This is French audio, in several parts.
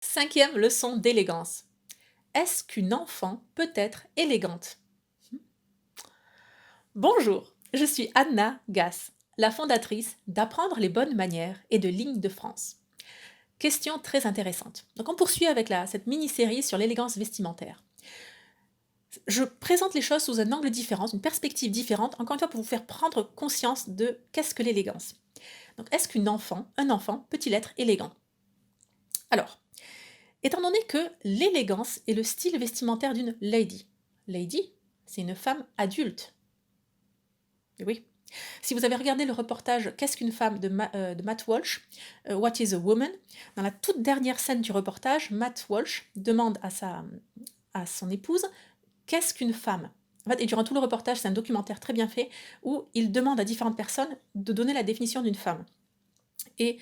Cinquième leçon d'élégance. Est-ce qu'une enfant peut être élégante? Bonjour, je suis Anna Gass, la fondatrice d'Apprendre les bonnes manières et de Ligne de France. Question très intéressante. Donc on poursuit avec cette mini-série sur l'élégance vestimentaire. Je présente les choses sous un angle différent, une perspective différente, encore une fois pour vous faire prendre conscience de qu'est-ce que l'élégance. Donc est-ce un enfant peut-il être élégant? Alors, étant donné que l'élégance est le style vestimentaire d'une lady. Lady, c'est une femme adulte. Et oui. Si vous avez regardé le reportage Qu'est-ce qu'une femme de Matt Walsh, What is a Woman, dans la toute dernière scène du reportage, Matt Walsh demande à son épouse qu'est-ce qu'une femme. En fait, et durant tout le reportage, c'est un documentaire très bien fait où il demande à différentes personnes de donner la définition d'une femme. Et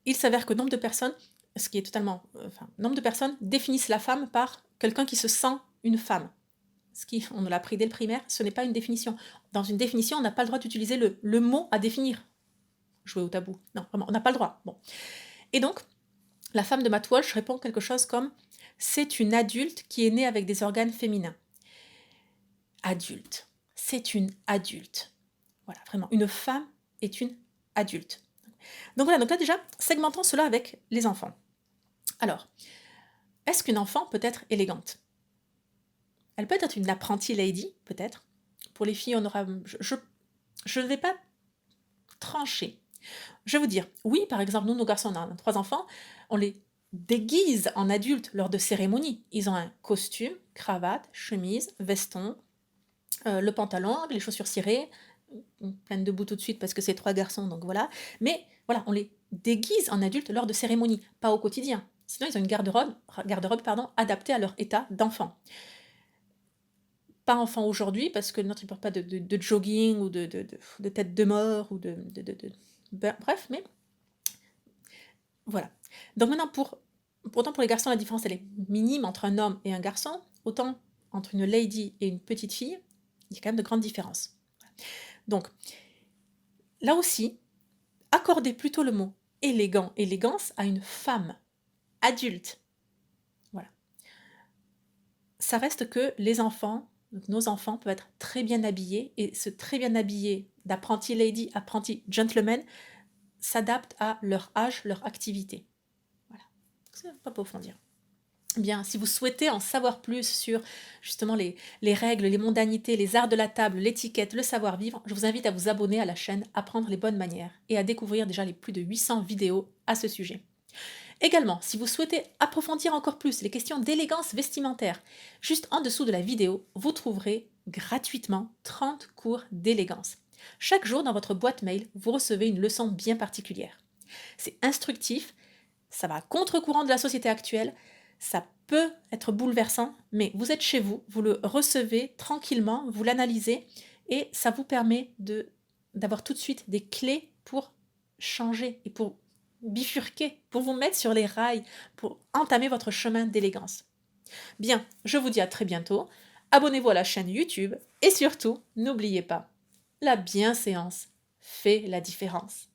il s'avère que nombre de personnes, ce qui est totalement, nombre de personnes définissent la femme par quelqu'un qui se sent une femme. Ce qui, on l'a appris dès le primaire, ce n'est pas une définition. Dans une définition, on n'a pas le droit d'utiliser le mot à définir. Jouer au tabou. Non, vraiment, on n'a pas le droit. Bon. Et donc, la femme de Matt Walsh répond quelque chose comme « C'est une adulte qui est née avec des organes féminins. » Adulte. C'est une adulte. Voilà, vraiment, une femme est une adulte. Donc voilà, donc là déjà, segmentons cela avec les enfants. Alors, est-ce qu'une enfant peut être élégante? Elle peut être une apprentie lady, peut-être. Pour les filles, on aura. Je ne vais pas trancher. Je vais vous dire, oui, par exemple, nous, nos garçons, on a 3 enfants, on les déguise en adultes lors de cérémonies. Ils ont un costume, cravate, chemise, veston, le pantalon, les chaussures cirées, pleine de boue tout de suite parce que c'est 3 garçons, donc voilà. Mais voilà, on les déguise en adultes lors de cérémonies, pas au quotidien. Sinon, ils ont une garde-robe adaptée à leur état d'enfant. Pas enfant aujourd'hui, parce que notre, ils ne portent pas de jogging ou de tête de mort, ou bref, mais voilà. Donc maintenant, autant pour les garçons, la différence, elle est minime entre un homme et un garçon, autant entre une lady et une petite fille, il y a quand même de grandes différences. Donc, là aussi, accordez plutôt le mot élégant, élégance à une femme adulte. Voilà. Ça reste que les enfants, donc nos enfants peuvent être très bien habillés, et ce très bien habillé d'apprenti lady, apprenti gentleman, s'adapte à leur âge, leur activité. Voilà. C'est pas approfondir. Bien, si vous souhaitez en savoir plus sur justement les règles, les mondanités, les arts de la table, l'étiquette, le savoir-vivre, je vous invite à vous abonner à la chaîne Apprendre les bonnes manières et à découvrir déjà les plus de 800 vidéos à ce sujet. Également, si vous souhaitez approfondir encore plus les questions d'élégance vestimentaire, juste en dessous de la vidéo, vous trouverez gratuitement 30 cours d'élégance. Chaque jour, dans votre boîte mail, vous recevez une leçon bien particulière. C'est instructif, ça va à contre-courant de la société actuelle, ça peut être bouleversant, mais vous êtes chez vous, vous le recevez tranquillement, vous l'analysez, et ça vous permet d'avoir tout de suite des clés pour changer et pour bifurquer, pour vous mettre sur les rails, pour entamer votre chemin d'élégance. Bien, je vous dis à très bientôt, abonnez-vous à la chaîne YouTube, et surtout, n'oubliez pas, la bienséance fait la différence.